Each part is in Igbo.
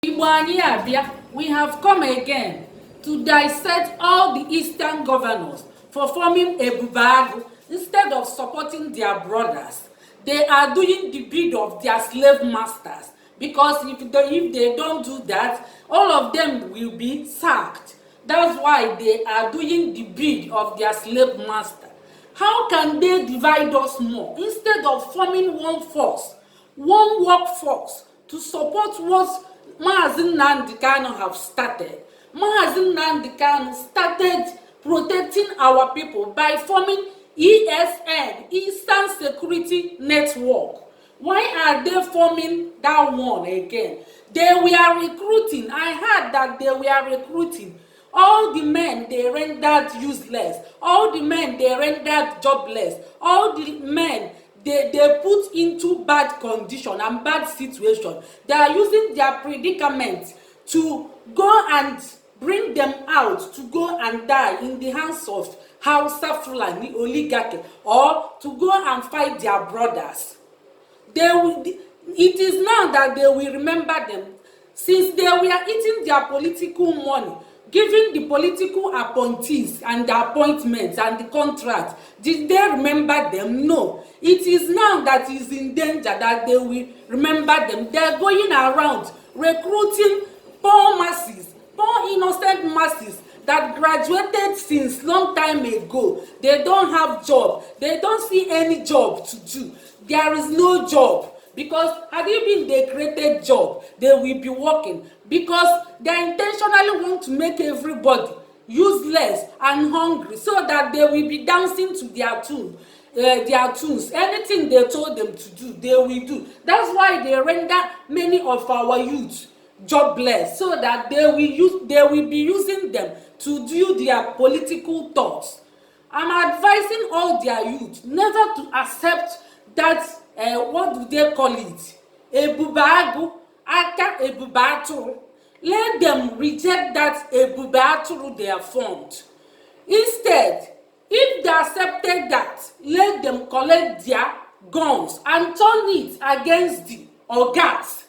We have come again to dissect all the Eastern governors for forming a Bubagu instead of supporting their brothers. They are doing the bid of their slave masters, because if they don't do that, all of them will be sacked. That's why they are doing the bid of their slave master. How can they divide us more instead of forming one force, one workforce to support what Mazi Nnamdi Kanu have started? Mazi Nnamdi Kanu started protecting our people by forming ESN, Eastern Security Network. Why are they forming that one again? They were recruiting. I heard that they were recruiting all the men they rendered useless, all the men they rendered jobless, all the men they put into bad condition and bad situation. They are using their predicament to go and bring them out to go and die in the hands of Hausa Fulani oligarchy, or to go and fight their brothers. It is now that they will remember them, since they were eating their political money, giving the political appointees and the appointments and the contracts. Did they remember them? No. It is now that is in danger that they will remember them. They are going around recruiting poor masses, poor innocent masses that graduated since long time ago. They don't have job. They don't see any job to do. There is no job. Because had it been they created job, they will be working. Because they intentionally want to make everybody useless and hungry, so that they will be dancing to their tunes. Anything they told them to do, they will do. That's why they render many of our youth jobless, so that they will be using them to do their political thoughts. I'm advising all their youth never to accept that what do they call it? Ebubagu, aka ebubaturu. Let them reject that ebubaturu they are formed. Instead, if they accepted that, let them collect their guns and turn it against the ogas.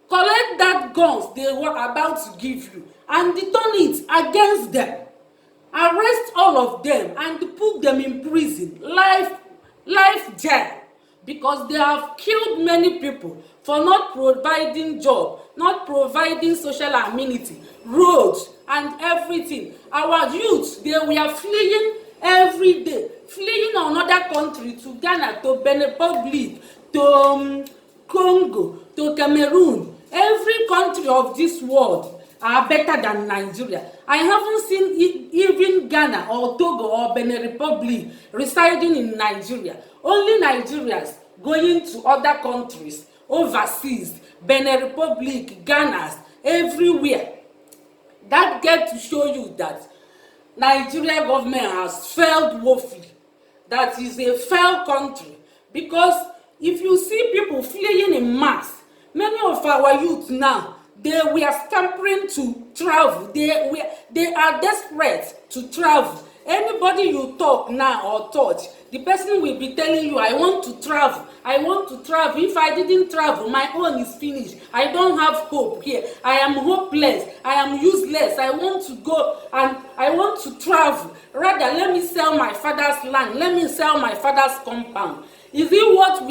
Collect that guns they were about to give you and turn it against them. Arrest all of them and put them in prison, life jail, because they have killed many people for not providing job, not providing social amenity, roads and everything. Our youth, they were fleeing every day, fleeing another country, to Ghana, to Benin Republic, to Congo, to Cameroon. Every country of this world are better than Nigeria. I haven't seen even Ghana or Togo or Benin Republic residing in Nigeria. Only Nigerians going to other countries, overseas, Benin Republic, Ghana, everywhere. That get to show you that Nigeria government has failed woefully. That is a failed country. Because if you see people fleeing in mass, many of our youth now, they were scampering to travel. They are desperate to travel. Anybody you talk now or touch, the person will be telling you, I want to travel. I want to travel. If I didn't travel, my own is finished. I don't have hope here. I am hopeless. I am useless. I want to go and I want to travel. Rather, let me sell my father's land. Let me sell my father's compound. Is it what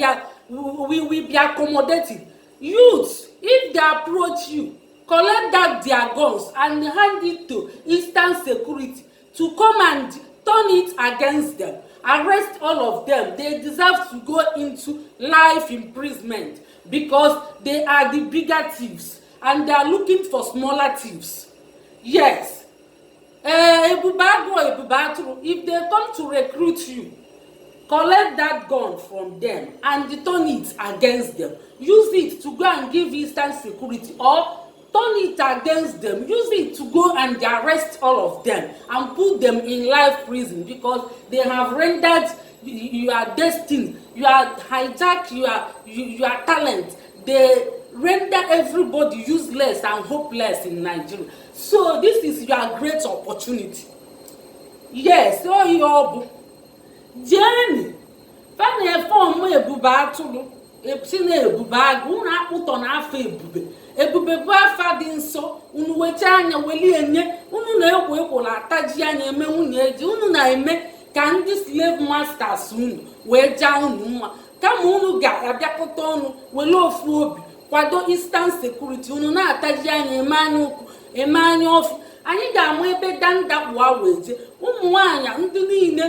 we will be accommodating? Youths, if they approach you, collect that their guns and hand it to Eastern Security to come and turn it against them. Arrest all of them. They deserve to go into life imprisonment, because they are the bigger thieves and they are looking for smaller thieves. Yes. Ebubaturu, if they come to recruit you, collect that gun from them and turn it against them. Use it to go and give Eastern Security, or turn it against them. Use it to go and arrest all of them and put them in life prison, because they have rendered your destiny, your hijack, your talent. They render everybody useless and hopeless in Nigeria. So this is your great opportunity. Yes, so you Jenny, Fanny form Ebubaturu, Epsina Ebubagu, Naputon Afe Bube. ebubebu afa dị nsọ unu wecha anya weli enye unu na-ekwo ekwola ataji anya eme nwunye eji unu na-eme ka ndị slave masters unu wee jaa unu mma kama unu ga-abịakọta ọnụ were ofu obi kwado Eastern Security unu na-ataji anya eme anya ụkwụ eme anya ọfụ anyị ga-ama ebe dandakpua wee jee ụmụ nwaanyị ndị niile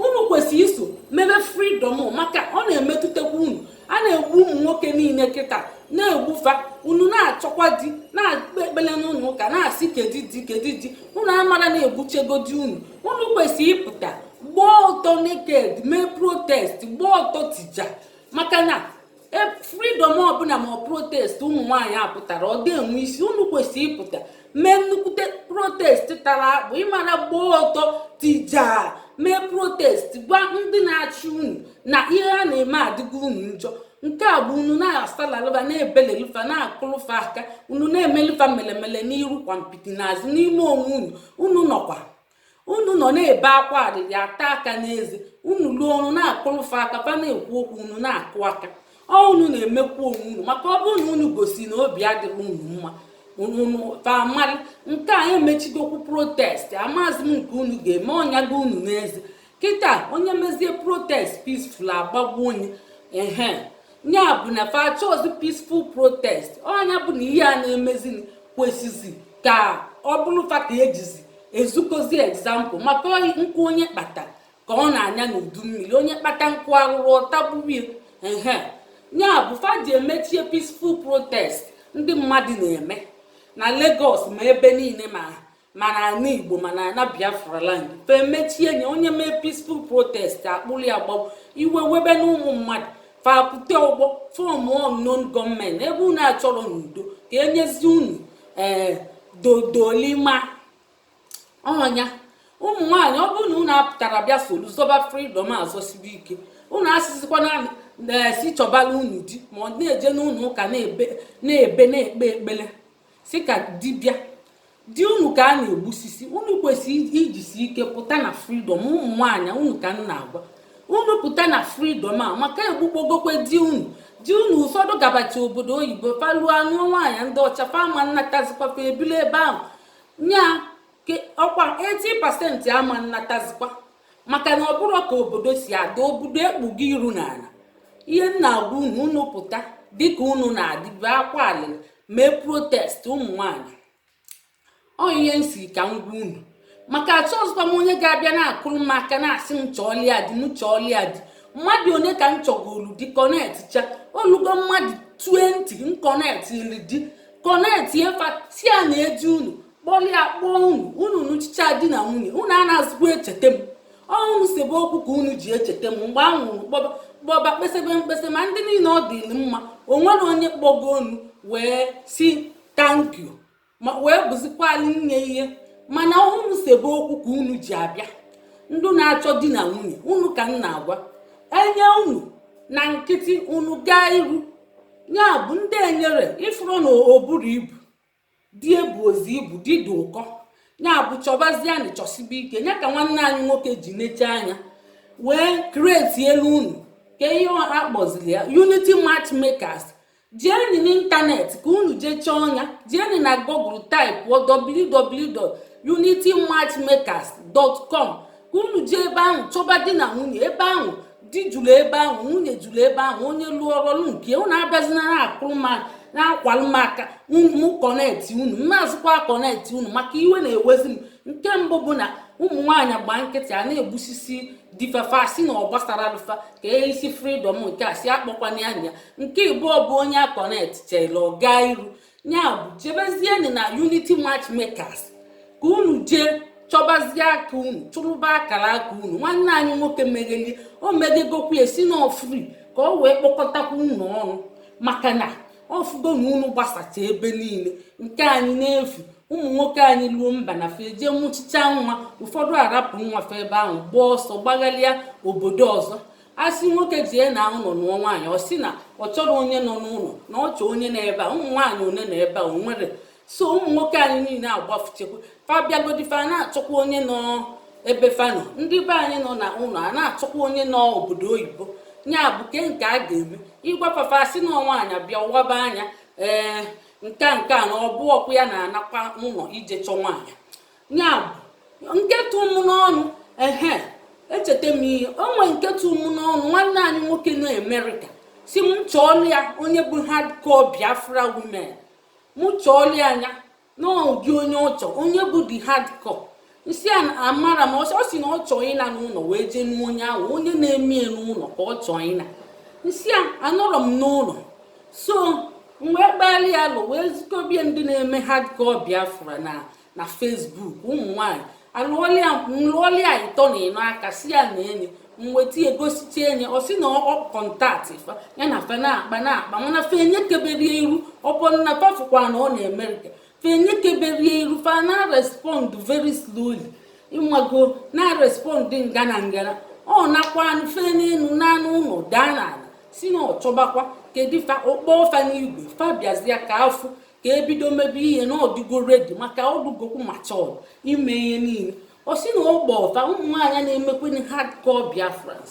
unu kwesịrị iso mebe freedom maka ọ na-emetụtakwa unu a na-egbu ụmụ nwoke niile kịta na-egbufa unu na-achọkwa di na-akpe ekpele n'ụlọ ụka na-asị kedu di unu amara na-egbuchegodi unu kwesịrị ịpụta gbaa ọtọ naked mee protest gbaa ọtọ tija maka na freedom ọbụla ma protest ụmụ nwaanyị apụtara ọ dị enwe isi unu kwesịrị ịpụta mee nnukwute protest tara akpụ ịmara gbaa ọtọ tija mee protest gwa ndị na-achị unu na ihe a na-eme adịgo unu njọ nke a bụ unu na-asalalụfa na-ebelelufa na-akụlụfa aka unu na-emelufa melemele n'iru kwa mpiti n'azụ n'ime onwe unu nọ na-ebe akwa arịrị ata aka n'eze unu luo ọrụ na-akụlụfa aka fa na-ekwu okwu unu na-akụ aka unu na-emekwa onwe unu maka ọ bụrụ na unu gosi na obi adịghị unu mma unu famalị nke a emechidokwu protest amazi m nke unu ga-eme ọnyago unu n'eze kịta onye mezie protest peaceful agbagbu onye nya bụ na fa chozi peaceful protest ọnya bụ na ihe a na-emezi kwesịzi ka ọ bụrụ fa ka ejizi ezukozi example maka nkụ onye kpata ka ọ na-anya n'udu mmiri onye kpata nkụ arụrụ ọtagburie nya bụ fa ji emechie peaceful protest ndị mmadụ na-eme na Lagos ma ebe niile ma na Igbo ma na Biafra land fa emechie nye onye mee peaceful protest akpụrụ ya gbagbu iwe webe na ụmụ mmadụ fapụta ụgbọ fọmụ unknown gọọmenti ebe unu achọrọ n'udo ka enyezi unu dodolima ọnya ụmụ nwaanyị ọ bụrụ na unu apụtara bịa solu zọba freedom azọsibe ike unu asịzikwa na-esi chọbala unu di ma ọ na-eje n'ụlọ ụka na-ekpe ekpele si ka dibịa di unu ka a na-egbusisi unu kwesịrị ijisi ike pụta na freedom ụmụ nwaanyị unu ka m na-agwa unu pụta na freedom a maka egbukpogokwe di unu ụfọdụ gabacha obodo oyibo faluo anụ nwaanyị ndị ọcha fama nnatazikwafa ebili ebe ahụ nya ọkwa 80% ama nnatazikwa maka na ọ bụrụ ka obodo si ada obodo ekpugo iru n'ala ihe nna agwa unu pụta dịka unu na-adịbe akwa alịrị mee protest ụmụ nwaanyị ọ ihe nsi ka m gwa unu maka achọzụkwa m onye ga-abịa na-akụrụ m aka na-asị m chọọlia dị mmadụ onye ka m chọgolu di kọnetcha olugo mmadụ 20 m kọnetili di kọneti efatia na-eji unu kpọlia kpọọ unu nụchicha di na nwunye unu a-na-azụkwa echeta m unu sebe okwu ka unu ji echeta m mgbe ahụrụ gbọba kpesebe mkpese ma ndị niile ọ dịrị mma onwere onye kpọgo unu wee si thank you ma wee bụzikwali nye ihe mana unu sebe okwu ka unu ji abịa ndị na-achọ di na nwunye unu ka m na-agwa enye unu na nkịtị unu gaa iru ya bụ ndị enyere ifuru na oburu ibu di ebu ozi ibu di dị ụkọ ya bụ chọbazianị chọsibe ike ya ka nwanne anyị nwoke ji neche anya wee kreti elu unu ka ihe akpọziri ya unity matchmakers jieni n'ịntanetị ka unu jee chọọ ya jieni na Google type www.unitymatchmakers.com ka unu jee ebe ahụ chọba di na nwunye ebe ahụ di jụrụ ebe ahụ nwunye jụrụ ebe ahụ onye lụọ ọrụ nke unu abịazina na-akụrụ na-akwalụ m aka ụmụ kọnetị unu mmazịkwa kọnetị unu maka iwe na-ewezi m nke mbụ bụ na ụmụ nwaanyị gbaa nkịtị a na-egbusisi difefa si na ọ gbasara alụfa ka isi freedom nke a si akpọkwana anya nke ịbụọ bụ onye akọnetị chere ọ gaa iru ya bụ jebezienị na Unity Matchmakers ka unu jee chọbazie aka unu chụrụba akara aka unu nwanne anyị nwoke megheli o megegokwu esi na ofri ka ọ wee kpọkọtakwa unu ọnụ maka na ọfụgo na unu gbasacha ebe niile nke anyị na-efu ụmụ nwoke anyị luo mba na feje mụchicha nwa ụfọdụ arapụ nwafe ebe ahụ gbaa ọsọ gbaghalịa obodo ọzọ asị nwoke jie na ụlọ nụọ nwaanyị ọ sị na ọ chọrọ onye nọ n'ụlọ na ọ chọọ onye nọ ebe a ụmụ nwaanyị one na ebe a o nwere so ụmụ nwoke anyị niile agbafuchekwa fabiagodifa na-achọkwa onye nọ ebe fanọ ndị be anyị nọ na ụlọ a na-achọkwa onye nọ obodo oyibo nya bụ nke a ga-eme ịgwafafa asị na nwaanyị bịa waba anya nke a na ọ bụ ọkụ ya na-anakwa ụlọ ije chọọ nwaanyị ya bụ nketụ m n'ọnụ. Echeta m ihe onwe nketụ m n'ọnụ nwanne anyị nwoke nọ Amerịka si m chọọlụ ya onye bụ hardcore Biafra women, m chọọlụ ya anya n'ụdị onye ọchọ onye bụ the hardcore. Nsị a amara m ọ sị na ọ chọọ ịna n'ụlọ wee jee nụ onye ahụ onye na-eme n'ụlọ ka ọ chọọ ịna. Nsị a anọrọ m n'ụlọ so wee gbalị ya lụ wee zikọbie ndị na-eme hardcore Biafra na Facebook ụmụ nwaanyị alụọlị ya ịtọ na ịnọ aka si ya na enyi mweta egosicha enye ọ sị na ọ kọntaktị ya na fe na-akpa mana fe enye keberie iru ọbọna pafụkwa na ọ na Amerịka fe enye keberie iru fa na respond very slowly ịmago na respond ngana ọ nakwa fe n'elu n'anụ ụlọ daa n'ala si na ọ chọbakwa kedu fa okpo fa n'igwe fa bịazịa ka afụ ka ebido mebe ihe na ọdịgo redi maka ọdụgokwu machọd ime ihe niile. Ọ sị na ọgba ọfa ụmụ nwaanyị na-emekwenye hardcore Biafrans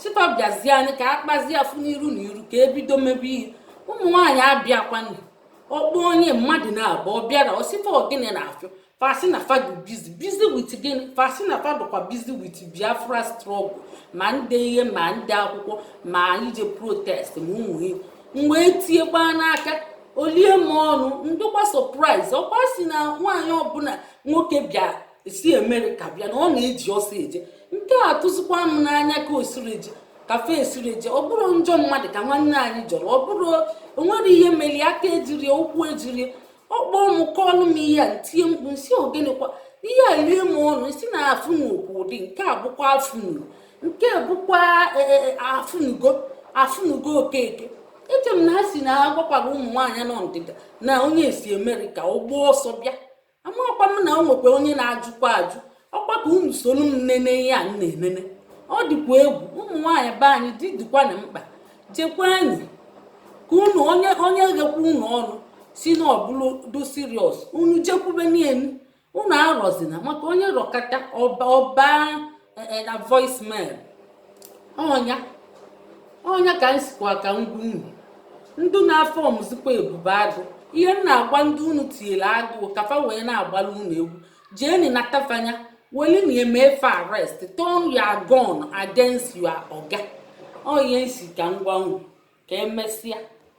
sifa bịazie anyị ka akpazi afụ n'iru na iru ka ebido mebe ihe. Ụmụ nwaanyị abịakwana ọkpọ onye mmadụ na-abụ ọ bịara ọsịfa ogene na-afịọ fasi na fadu busy with gịnị fasi na fadụkwa busy with Biafra struggle ma ndị ihe ma ndị akwụkwọ ma ije protest ma ụmụ ihe wee tinyekwa n'aka olie m ọnụ ndokwa surprise ọkwa si na nwaanyị ọbụla nwoke bịa si Amerịka bịa na ọ na-eji ọsọ eje nke a tụzikwa m n'anya ka osireje ka fe esireje ọ bụrụ njọ mmadụ ka nwanne anyị jọrọ ọ bụrụ onwere ihe meli aka ejiri ụkwụ ejiri ọkpọ m kọọlụ m ihe a ntie mkpu nsi ogenekwa ihe a lie m ọnụ si na afụnukwu ụdị nke a bụkwa afụnu nke bụkwa afụnugo okeke. Eche m na ha si na agwakwara ụmụ nwaanyị nọ ndịda na onye esi Amerịka ụgbọ ọsọ bịa amakwa m na o nwekwa onye na-ajụkwa ajụ ọkwa ka unu soro m nene ihe a na-enene. Ọ dịkwa egwu ụmụ nwaanyị be anyị dịkwa na mkpa jekwa anyị ka unu onye ghekwa unu ọnụ si na ọbụrụ do serious unu jekwube n'elu unu arọzina maka onye rọkata ọba na voicemail ọnya ka nsikwa ka ngwa unu ndụ na-afọ ọmụzikwa ebube agụ ihe m na-agwa ndị unu tinyere agụụ kafa wee na-agbara unu egwu jeeni na tafanya weli na emefe arrest turn your gun against your oga. Ọ ihe nsi ka ngwa unu ka emesịa.